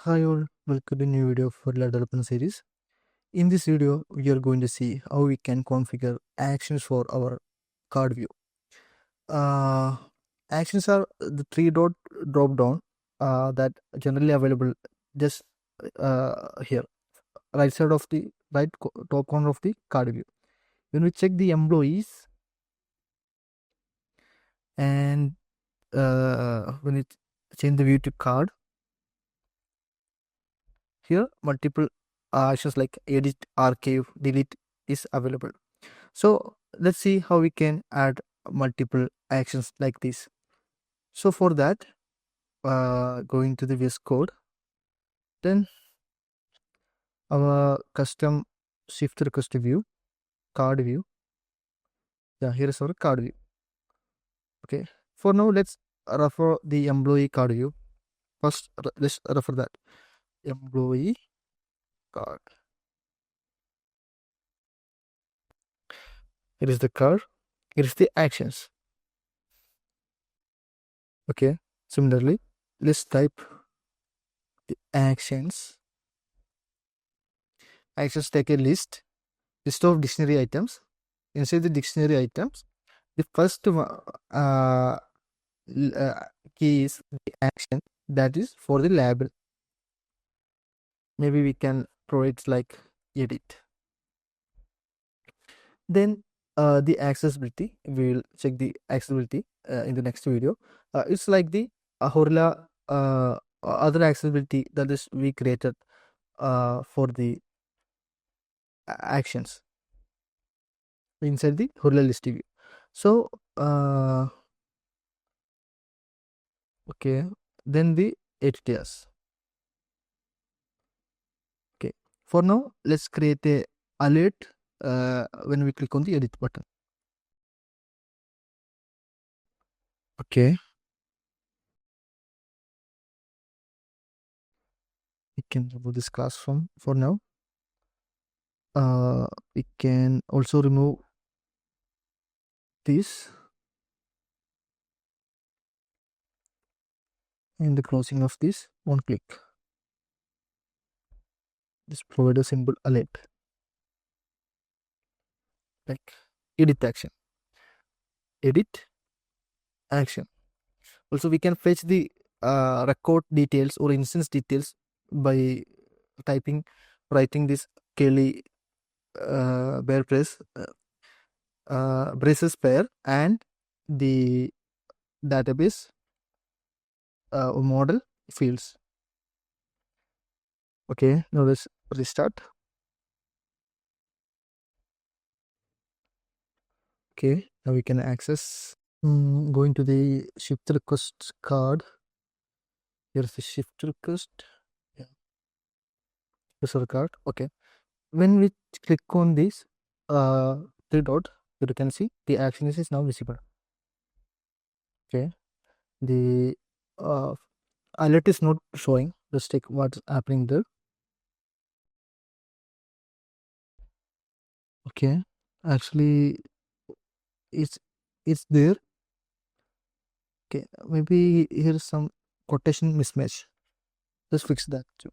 Hi all, welcome to a new video for Horilla development series. In this video, we are going to see how we can configure actions for our card view. Uh, Actions are the three-dot drop-down that generally available just here, right side of the top corner of the card view. When we check the employees and when we change the view to card, here multiple actions like edit, archive, delete is available. So let's see how we can add multiple actions like this. So for that, going to the VS Code, then our custom shift request view, card view. Yeah, here is our card view. Okay. For now, let's refer the employee card view. First, let's refer that employee card. Here is the card. Here is the actions. Okay. Similarly, let's type the actions. Actions take a list of dictionary items. Inside the dictionary items, the first key is the action that is for the label. Maybe we can provide like edit. Then the accessibility, we will check the accessibility in the next video. It's like the Horilla other accessibility that is we created for the actions inside the Horilla list view. So okay, then the editors. Okay, for now let's create a alert when we click on the edit button. Okay, we can remove this class from for now. We can also remove this and the closing of this one click. Just provide a simple alert like edit action. Edit action. Also, we can fetch the record details or instance details by writing this Kelly bear braces pair and the database model fields. Okay, now let's restart. Okay, now we can access. Going to the shift request card. Here's the shift request. Yeah, user card. Okay, when we click on this three dot, you can see the action is now visible. Okay, the alert is not showing. Let's check what's happening there. Okay, actually it's there. Okay, maybe here's some quotation mismatch. Let's fix that too.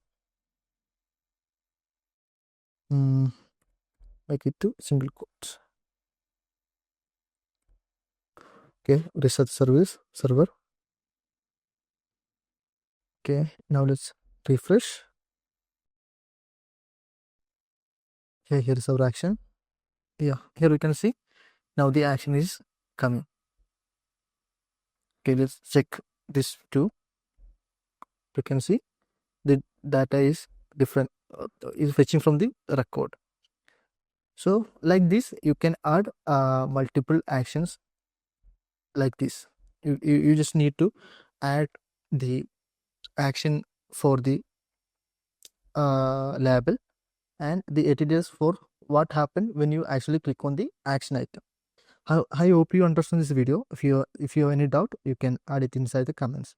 Make it to single quotes. Okay, reset server. Okay, now let's refresh. Okay, here is our action. Yeah, here we can see now the action is coming. Okay, let's check this too. You can see the data is different, is fetching from the record. So like this, you can add multiple actions like this. You just need to add the action for the label and the editors for what happened when you actually click on the action item. I hope you understand this video. If you have any doubt, you can add it inside the comments.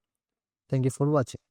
Thank you for watching.